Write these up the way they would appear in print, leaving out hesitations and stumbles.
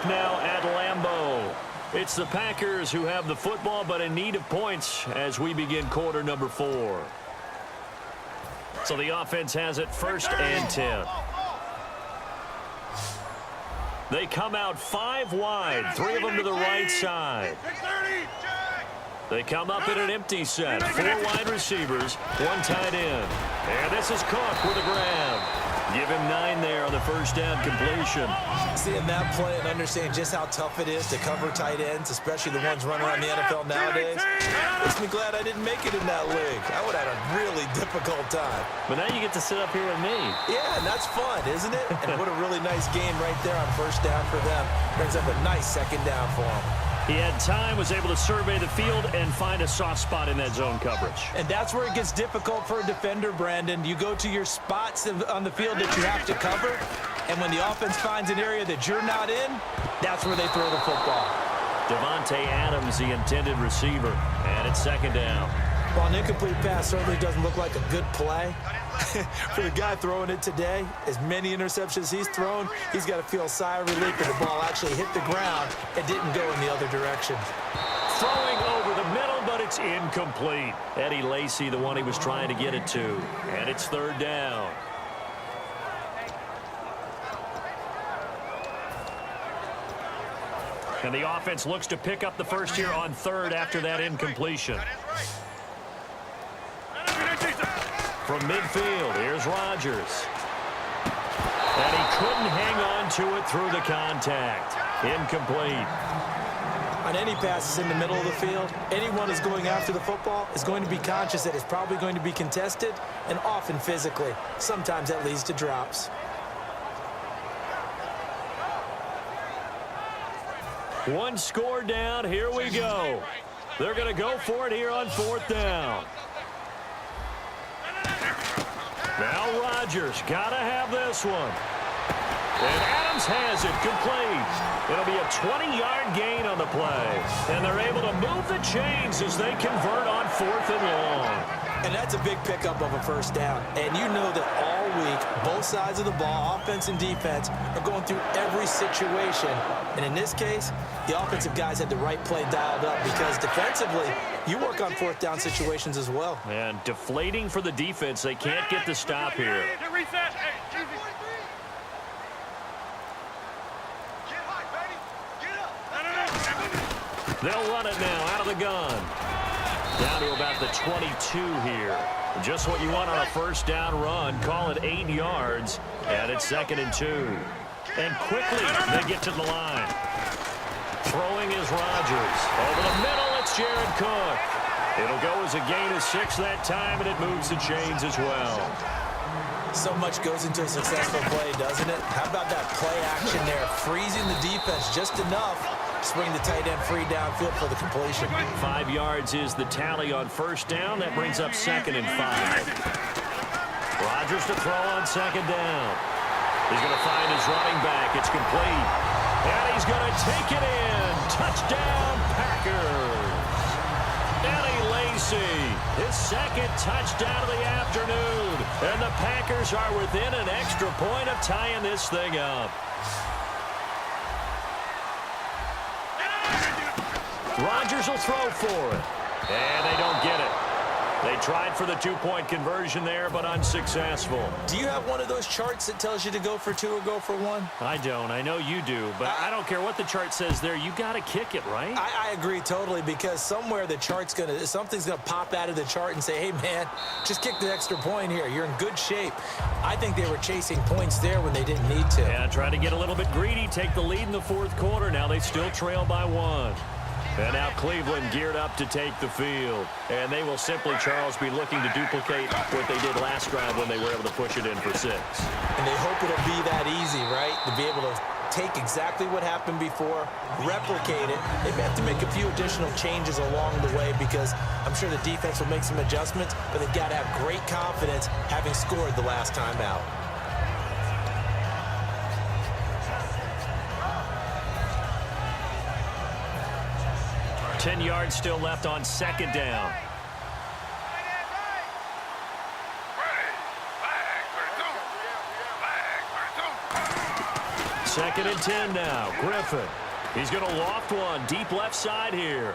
now at Lambeau. It's the Packers who have the football, but in need of points as we begin quarter number 4. So the offense has it 1st and 10. They come out 5 wide, 3 of them to the right side. They come up in an empty set, 4 wide receivers, 1 tight end. And this is Cook with a grab. Give him 9 there on the first down completion. Seeing that play and understanding just how tough it is to cover tight ends, especially the ones running around the NFL nowadays, makes me glad I didn't make it in that league. I would have had a really difficult time. But now you get to sit up here with me. Yeah, and that's fun, isn't it? And what a really nice game right there on first down for them. Brings up a nice second down for them. He had time, was able to survey the field and find a soft spot in that zone coverage. And that's where it gets difficult for a defender, Brandon. You go to your spots on the field that you have to cover, and when the offense finds an area that you're not in, that's where they throw the football. Devontae Adams, the intended receiver, and it's second down. While an incomplete pass certainly doesn't look like a good play, for the guy throwing it today, as many interceptions he's thrown, he's got to feel a sigh of relief that the ball actually hit the ground and didn't go in the other direction. Throwing over the middle, but it's incomplete. Eddie Lacy, the one he was trying to get it to. And it's 3rd down. And the offense looks to pick up the first here on 3rd after that incompletion. From midfield, here's Rodgers. And he couldn't hang on to it through the contact. Incomplete. On any passes in the middle of the field, anyone who's going after the football is going to be conscious that it's probably going to be contested, and often physically. Sometimes that leads to drops. One score down. Here we go. They're going to go for it here on 4th down. Now Rodgers got to have this one. And Adams has it complete. It'll be a 20-yard gain on the play. And they're able to move the chains as they convert on 4th and long. And that's a big pickup of a first down. And you know that all week, both sides of the ball, offense and defense, are going through every situation. And in this case, the offensive guys had the right play dialed up because defensively, you work on 4th down situations as well. And deflating for the defense. They can't get the stop here. They'll run it now out of the gun. Down to about the 22 here. Just what you want on a first down run. Call it 8 yards. And it's 2nd and 2. And quickly they get to the line. Throwing is Rodgers. Over the middle, it's Jared Cook. It'll go as a gain of 6 that time, and it moves the chains as well. So much goes into a successful play, doesn't it? How about that play action there? Freezing the defense just enough to bring the tight end free downfield for the completion. 5 yards is the tally on first down. That brings up 2nd and 5. Rodgers to throw on 2nd down. He's going to find his running back. It's complete. And he's going to take it in. Touchdown, Packers. Eddie Lacy, his 2nd touchdown of the afternoon. And the Packers are within an extra point of tying this thing up. Rodgers will throw for it. And they don't get it. They tried for the 2-point conversion there, but unsuccessful. Do you have one of those charts that tells you to go for 2 or go for 1? I don't. I know you do, but I don't care what the chart says there. You got to kick it, right? I agree totally, because somewhere the chart's something's gonna pop out of the chart and say, hey man, just kick the extra point here. You're in good shape. I think they were chasing points there when they didn't need to. Yeah, try to get a little bit greedy, take the lead in the 4th quarter. Now they still trail by 1. And now Cleveland geared up to take the field. And they will simply, Charles, be looking to duplicate what they did last drive when they were able to push it in for 6. And they hope it'll be that easy, right? To be able to take exactly what happened before, replicate it. They may have to make a few additional changes along the way because I'm sure the defense will make some adjustments, but they've got to have great confidence having scored the last time out. 10 yards still left on 2nd down. second and 10 now. Griffin. He's going to loft one deep left side here.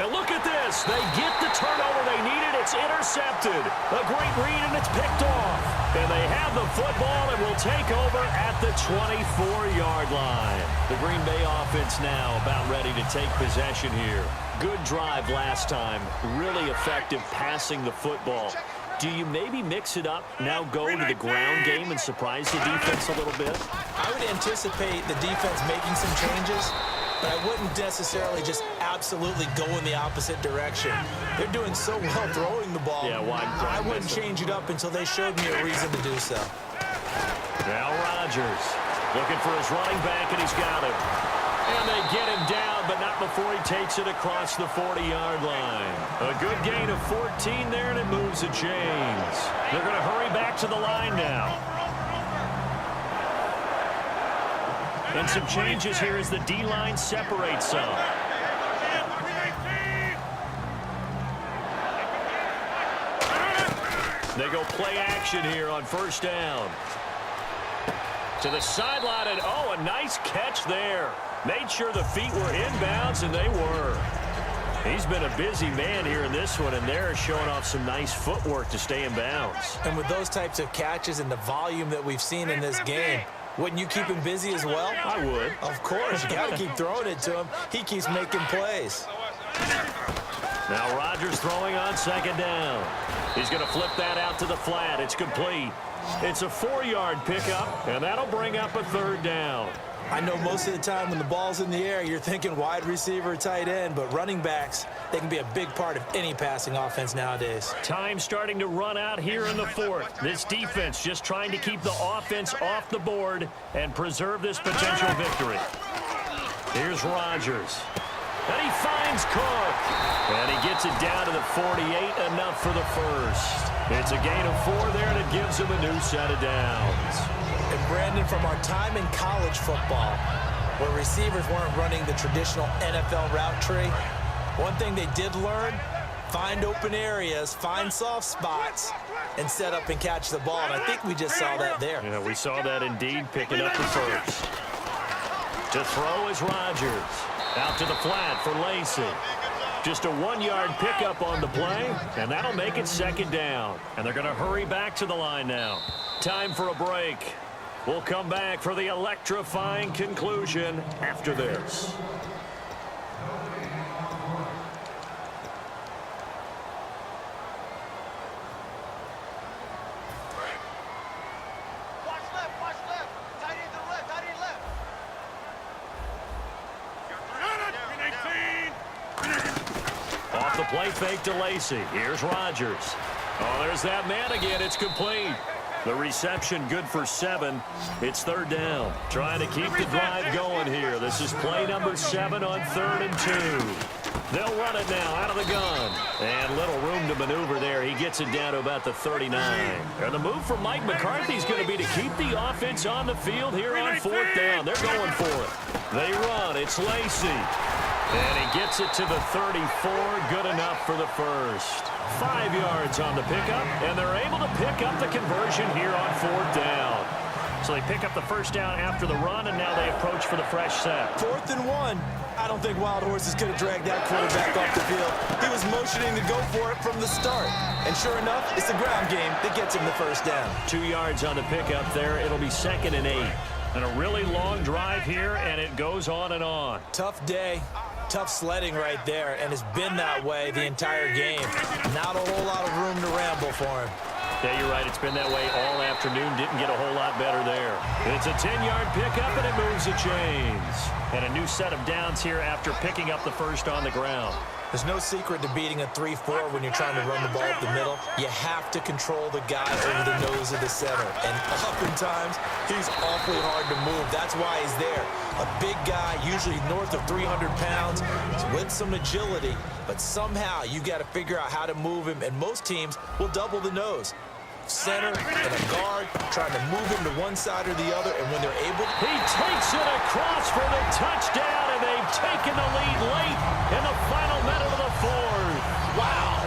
And look at this. They get the turnover they needed. It's intercepted. A great read, and it's picked off. And they have the football and will take over at the 24-yard line. The Green Bay offense now about ready to take possession here. Good drive last time. Really effective passing the football. Do you maybe mix it up, now go to the ground game and surprise the defense a little bit? I would anticipate the defense making some changes, but I wouldn't necessarily just absolutely go in the opposite direction. They're doing so well throwing the ball. Yeah, why I wouldn't change it up until they showed me a reason to do so. Now Rodgers looking for his running back, and he's got him. And they get him down, but not before he takes it across the 40-yard line. A good gain of 14 there, and it moves the chains. They're going to hurry back to the line now. And some changes here as the D-line separates some. They go play action here on first down. To the sideline, and oh, a nice catch there. Made sure the feet were inbounds, and they were. He's been a busy man here in this one, and they're showing off some nice footwork to stay in bounds. And with those types of catches and the volume that we've seen in this game, wouldn't you keep him busy as well? I would. Of course. You got to keep throwing it to him. He keeps making plays. Now Rodgers throwing on second down. He's going to flip that out to the flat. It's complete. It's a 4-yard pickup, and that'll bring up a third down. I know most of the time when the ball's in the air, you're thinking wide receiver, tight end, but running backs, they can be a big part of any passing offense nowadays. Time starting to run out here in the fourth. This defense just trying to keep the offense off the board and preserve this potential victory. Here's Rodgers. And he finds Cook. And he gets it down to the 48, enough for the first. It's a gain of 4 there, and it gives him a new set of downs. And Brandon, from our time in college football, where receivers weren't running the traditional NFL route tree, one thing they did learn, find open areas, find soft spots, and set up and catch the ball. And I think we just saw that there. Yeah, we saw that indeed, picking up the first. To throw is Rodgers. Out to the flat for Lacy. Just a 1-yard pickup on the play, and that'll make it second down. And they're going to hurry back to the line now. Time for a break. We'll come back for the electrifying conclusion after this. Off the play fake to Lacy. Here's Rodgers. Oh, there's that man again. It's complete. The reception good for 7. It's third down. Trying to keep the drive going here. This is play number 7 on 3rd and 2. They'll run it now out of the gun. And little room to maneuver there. He gets it down to about the 39. And the move for Mike McCarthy is going to be to keep the offense on the field here on 4th down. They're going for it. They run. It's Lacy. And he gets it to the 34. Good enough for the first. 5 yards on the pickup, and they're able to pick up the conversion here on 4th down. So they pick up the first down after the run, and now they approach for the fresh set. 4th and 1. I don't think Wild Horses could have dragged that quarterback off the field. He was motioning to go for it from the start. And sure enough, it's the ground game that gets him the first down. 2 yards on the pickup there. It'll be 2nd and 8. And a really long drive here, and it goes on and on. Tough day. Tough sledding right there, and it's been that way the entire game. Not a whole lot of room to ramble for him. Yeah, you're right. It's been that way all afternoon. Didn't get a whole lot better there. It's a 10-yard pickup, and it moves the chains. And a new set of downs here after picking up the first on the ground. There's no secret to beating a 3-4 when you're trying to run the ball up the middle. You have to control the guy over the nose of the center. And oftentimes, he's awfully hard to move. That's why he's there. A big guy, usually north of 300 pounds, with some agility. But somehow, you got to figure out how to move him. And most teams will double the nose. Center and a guard trying to move him to one side or the other, and when they're able, he takes it across for the touchdown, and they've taken the lead late in the final minute of the 4th. Wow.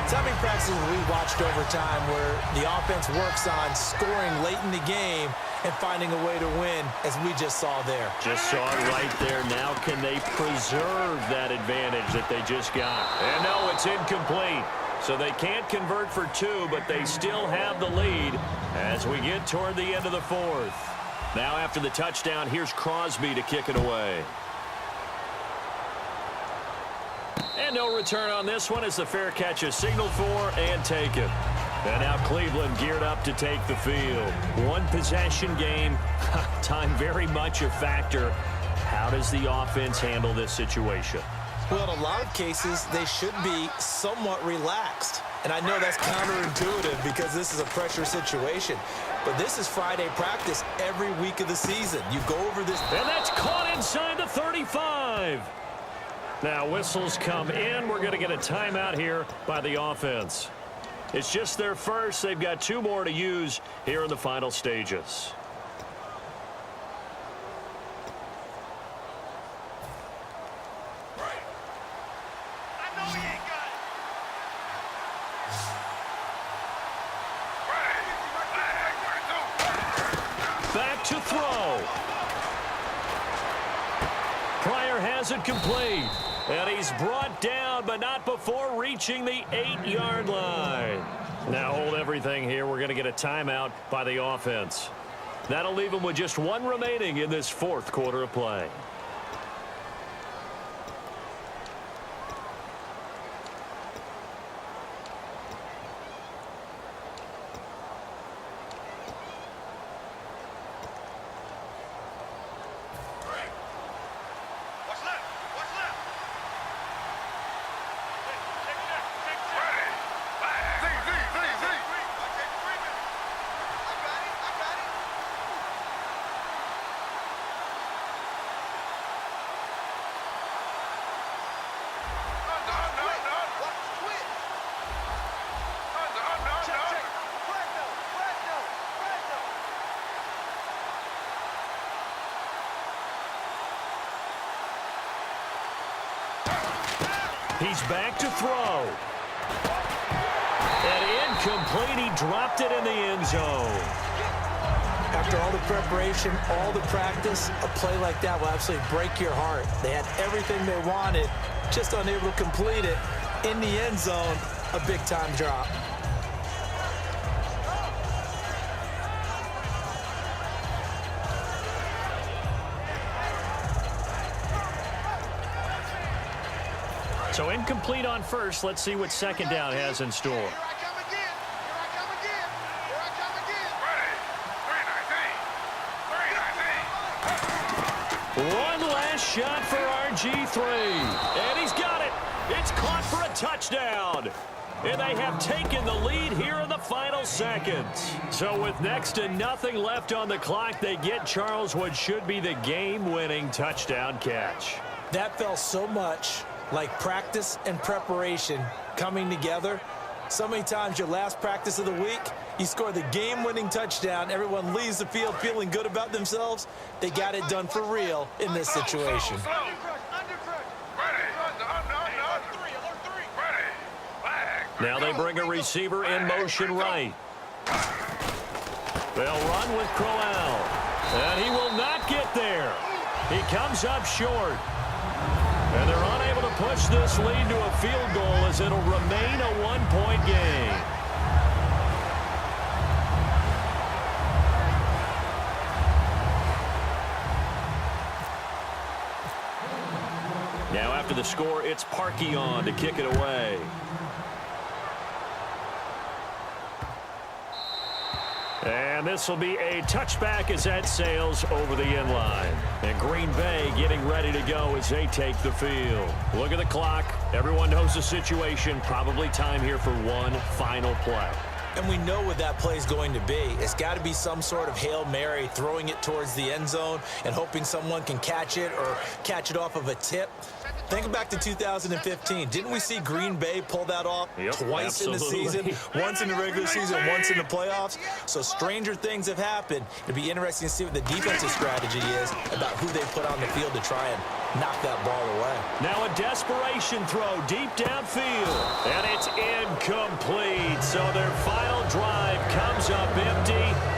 How many practices we watched over time where the offense works on scoring late in the game, and finding a way to win, as we just saw there. Just saw it right there. Now can they preserve that advantage that they just got? And no, it's incomplete. So they can't convert for two, but they still have the lead as we get toward the end of the fourth. Now after the touchdown, here's Crosby to kick it away. And no return on this one as the fair catch is signaled for and taken. And now Cleveland geared up to take the field. One possession game. Time very much a factor. How does the offense handle this situation? Well, in a lot of cases, they should be somewhat relaxed. And I know that's counterintuitive because this is a pressure situation. But this is Friday practice every week of the season. You go over this. And that's caught inside the 35. Now whistles come in. We're going to get a timeout here by the offense. It's just their first. They've got two more to use here in the final stages. Back to throw. Pryor has it complete. And he's brought down, but not before reaching the 8-yard line. Now hold everything here. We're going to get a timeout by the offense. That'll leave them with just one remaining in this fourth quarter of play. He's back to throw. And incomplete. He dropped it in the end zone. After all the preparation, all the practice, a play like that will absolutely break your heart. They had everything they wanted, just unable to complete it. In the end zone, a big-time drop. So incomplete on first. Let's see what second down has in store. Here I come again. Here I come again. Here I come again. One last shot for RG3. And he's got it. It's caught for a touchdown. And they have taken the lead here in the final seconds. So with next to nothing left on the clock, they get Charles what should be the game-winning touchdown catch. That felt so much like practice and preparation coming together. So many times your last practice of the week, you score the game-winning touchdown. Everyone leaves the field feeling good about themselves. They got it done for real in this situation. Now they bring a receiver in motion right. They'll run with Crowell. And he will not get there. He comes up short. And they're unable to push this lead to a field goal as it'll remain a one-point game. Now after the score, it's Parkey on to kick it away. And this will be a touchback as that sails over the end line. And Green Bay getting ready to go as they take the field. Look at the clock. Everyone knows the situation. Probably time here for one final play. And we know what that play is going to be. It's got to be some sort of Hail Mary, throwing it towards the end zone and hoping someone can catch it or catch it off of a tip. Think back to 2015. Didn't we see Green Bay pull that off twice in the season? Once in the regular season, once in the playoffs. So stranger things have happened. It'll be interesting to see what the defensive strategy is about who they put on the field to try and knock that ball away. Now a desperation throw deep downfield. And it's incomplete. So their final drive comes up empty.